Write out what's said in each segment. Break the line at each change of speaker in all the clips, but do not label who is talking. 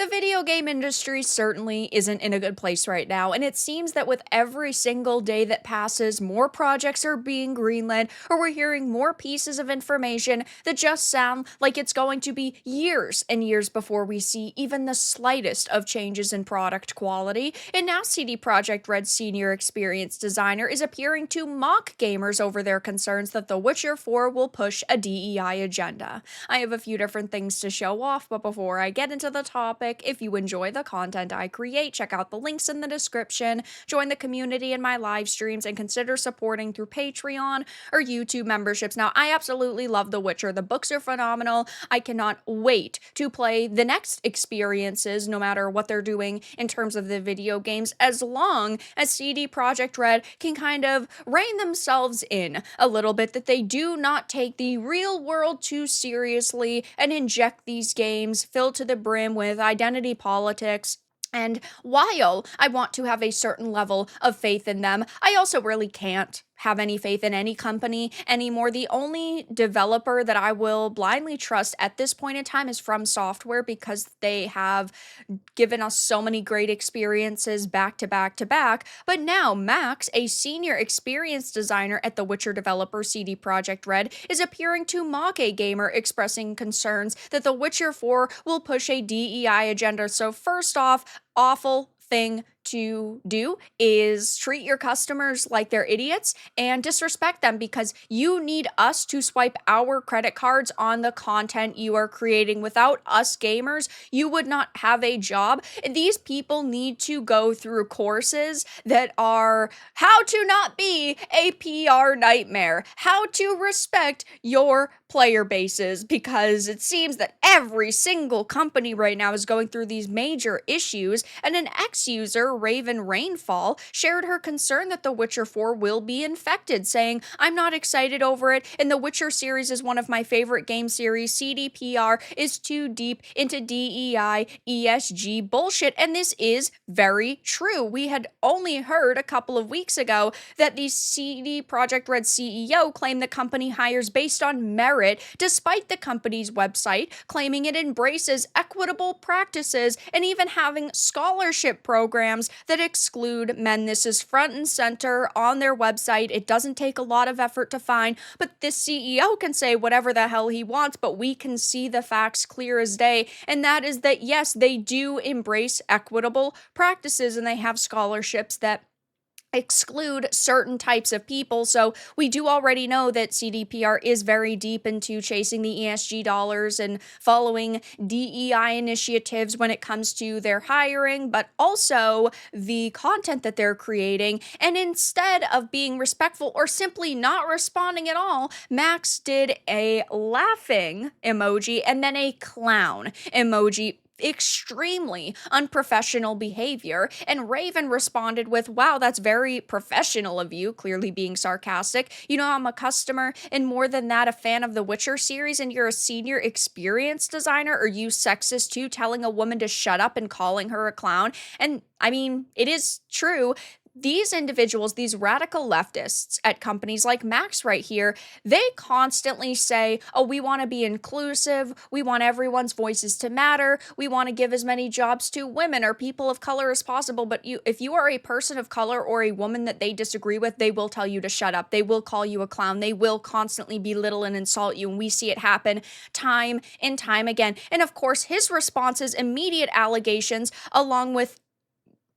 The video game industry certainly isn't in a good place right now, and it seems that with every single day that passes, more projects are being greenlit, or we're hearing more pieces of information that just sound like it's going to be years and years before we see even the slightest of changes in product quality. And now CD Projekt Red's senior experience designer is appearing to mock gamers over their concerns that The Witcher 4 will push a DEI agenda. I have a few different things to show off, but before I get into the topic, if you enjoy the content I create, check out the links in the description, join the community in my live streams, and consider supporting through Patreon or YouTube memberships. Now, I absolutely love The Witcher. The books are phenomenal. I cannot wait to play the next experiences, no matter what they're doing in terms of the video games, as long as CD Projekt Red can kind of rein themselves in a little bit, that they do not take the real world too seriously and inject these games filled to the brim with identity politics. And while I want to have a certain level of faith in them, I also really can't have any faith in any company anymore. The only developer that I will blindly trust at this point in time is From Software, because they have given us so many great experiences back to back to back. But now Max, a senior experience designer at the Witcher developer CD Projekt Red, is appearing to mock a gamer expressing concerns that The Witcher 4 will push a DEI agenda. So first off, awful thing to do is treat your customers like they're idiots and disrespect them, because you need us to swipe our credit cards on the content you are creating. Without us gamers, you would not have a job. These people need to go through courses that are how to not be a PR nightmare, how to respect your player bases, because it seems that every single company right now is going through these major issues. And an ex-user, Raven Rainfall, shared her concern that The Witcher 4 will be infected, saying, "I'm not excited over it, and The Witcher series is one of my favorite game series. CDPR is too deep into DEI, ESG bullshit." And this is very true. We had only heard a couple of weeks ago that the CD Projekt Red CEO claimed the company hires based on merit, despite the company's website claiming it embraces equitable practices and even having scholarship programs that exclude men. This is front and center on their website. It doesn't take a lot of effort to find, but this CEO can say whatever the hell he wants, but we can see the facts clear as day, and that is that yes, they do embrace equitable practices, and they have scholarships that exclude certain types of people. So we do already know that CDPR is very deep into chasing the ESG dollars and following DEI initiatives when it comes to their hiring, but also the content that they're creating. And instead of being respectful or simply not responding at all, Max did a laughing emoji and then a clown emoji. Extremely unprofessional behavior. And Raven responded with, "Wow, that's very professional of you," clearly being sarcastic. "You know, I'm a customer, and more than that, a fan of the Witcher series, and you're a senior experience designer. Are you sexist too, telling a woman to shut up and calling her a clown?" And I mean, it is true. These individuals, these radical leftists at companies like Max right here, they constantly say, "Oh, we want to be inclusive. We want everyone's voices to matter. We want to give as many jobs to women or people of color as possible." But if you are a person of color or a woman that they disagree with, they will tell you to shut up. They will call you a clown. They will constantly belittle and insult you. And we see it happen time and time again. And of course, his response is immediate allegations along with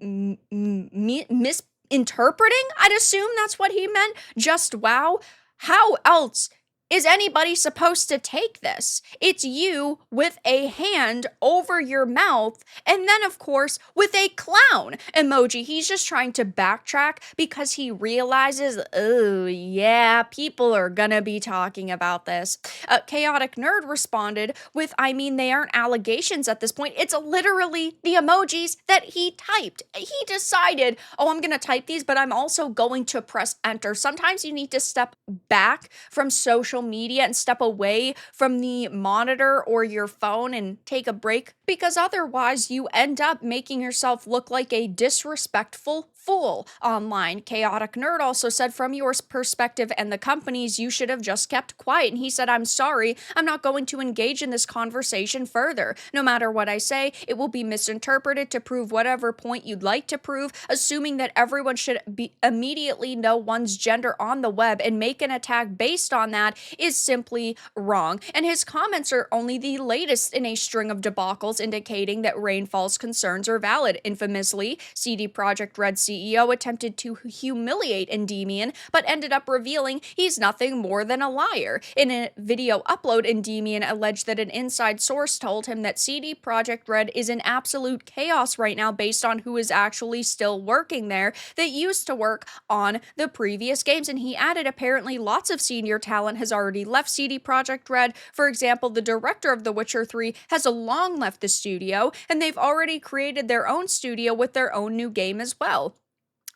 misinterpreting. I'd assume that's what he meant. Just wow. How else is anybody supposed to take this? It's you with a hand over your mouth, and then, of course, with a clown emoji. He's just trying to backtrack because he realizes, oh, yeah, people are gonna be talking about this. Chaotic Nerd responded with, "I mean, they aren't allegations at this point. It's literally the emojis that he typed. He decided, oh, I'm gonna type these, but I'm also going to press enter." Sometimes you need to step back from social social media and step away from the monitor or your phone and take a break, because otherwise you end up making yourself look like a disrespectful fool online. Chaotic Nerd also said, from your perspective and the company's, you should have just kept quiet. And he said, I'm sorry, I'm not going to engage in this conversation further. No matter what I say, it will be misinterpreted to prove whatever point you'd like to prove. Assuming that everyone should immediately know one's gender on the web and make an attack based on that is simply wrong. And his comments are only the latest in a string of debacles indicating that Rainfall's concerns are valid. Infamously, CD Projekt Red CEO attempted to humiliate Endymion, but ended up revealing he's nothing more than a liar. In a video upload, Endymion alleged that an inside source told him that CD Projekt Red is in absolute chaos right now based on who is actually still working there that used to work on the previous games. And he added, apparently lots of senior talent has already left CD Projekt Red. For example, the director of The Witcher 3 has long left the studio, and they've already created their own studio with their own new game as well.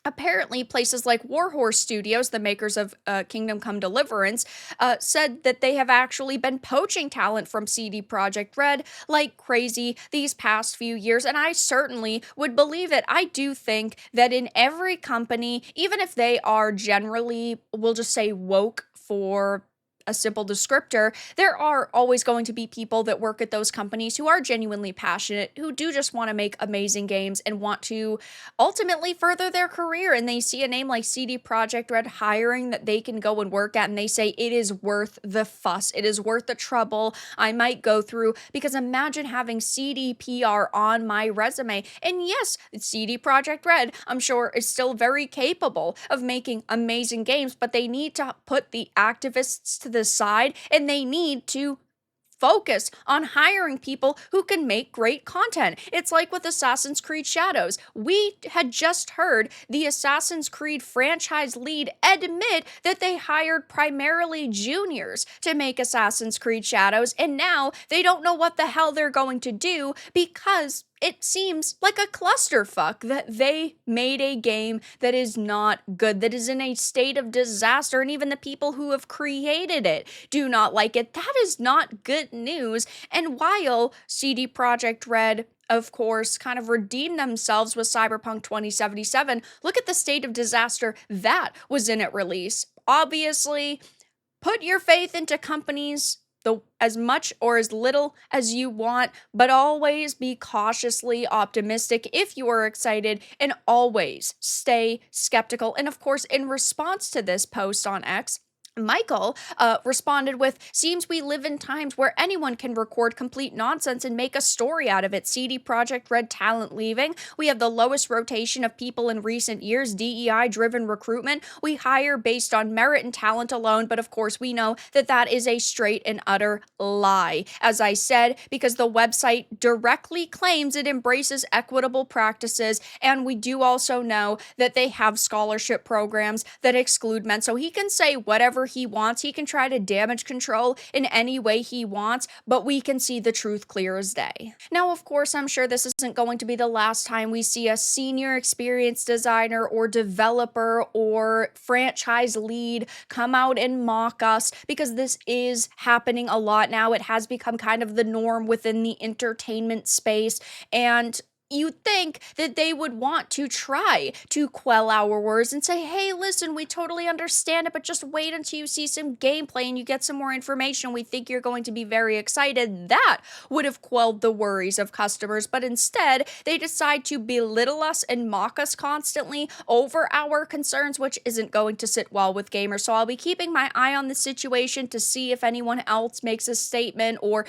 Apparently, places like Warhorse Studios, the makers of Kingdom Come Deliverance, said that they have actually been poaching talent from CD Projekt Red like crazy these past few years, and I certainly would believe it. I do think that in every company, even if they are generally, we'll just say woke for a simple descriptor, there are always going to be people that work at those companies who are genuinely passionate, who do just want to make amazing games and want to ultimately further their career. And they see a name like CD Projekt Red hiring that they can go and work at, and they say it is worth the fuss, it is worth the trouble I might go through, because imagine having CDPR on my resume. And yes, CD Projekt Red, I'm sure, is still very capable of making amazing games, but they need to put the activists to the side, and they need to focus on hiring people who can make great content. It's like with Assassin's Creed Shadows. We had just heard the Assassin's Creed franchise lead admit that they hired primarily juniors to make Assassin's Creed Shadows, and now they don't know what the hell they're going to do because it seems like a clusterfuck, that they made a game that is not good, that is in a state of disaster, and even the people who have created it do not like it. That is not good news. And while CD Projekt Red, of course, kind of redeemed themselves with Cyberpunk 2077, look at the state of disaster that was in at release. Obviously, put your faith into companies as much or as little as you want, but always be cautiously optimistic if you are excited, and always stay skeptical. And of course, in response to this post on X, Michael responded with, seems we live in times where anyone can record complete nonsense and make a story out of it. CD Projekt Red talent leaving. We have the lowest rotation of people in recent years. DEI driven recruitment. We hire based on merit and talent alone, but of course we know that that is a straight and utter lie. As I said, because the website directly claims it embraces equitable practices, and we do also know that they have scholarship programs that exclude men. So he can say whatever he wants. He can try to damage control in any way he wants, but we can see the truth clear as day. Now, of course, I'm sure this isn't going to be the last time we see a senior experienced designer or developer or franchise lead come out and mock us, because this is happening a lot now. It has become kind of the norm within the entertainment space, and you'd think that they would want to try to quell our words and say, hey, listen, we totally understand it, but just wait until you see some gameplay and you get some more information. We think you're going to be very excited. That would have quelled the worries of customers, but instead they decide to belittle us and mock us constantly over our concerns, which isn't going to sit well with gamers. So I'll be keeping my eye on the situation to see if anyone else makes a statement, or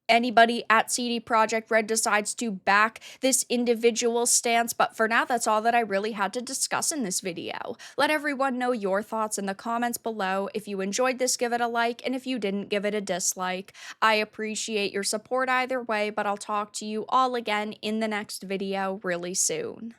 anybody at CD Projekt Red decides to back this individual stance. But for now, that's all that I really had to discuss in this video. Let everyone know your thoughts in the comments below. If you enjoyed this, give it a like, and if you didn't, give it a dislike. I appreciate your support either way, but I'll talk to you all again in the next video really soon.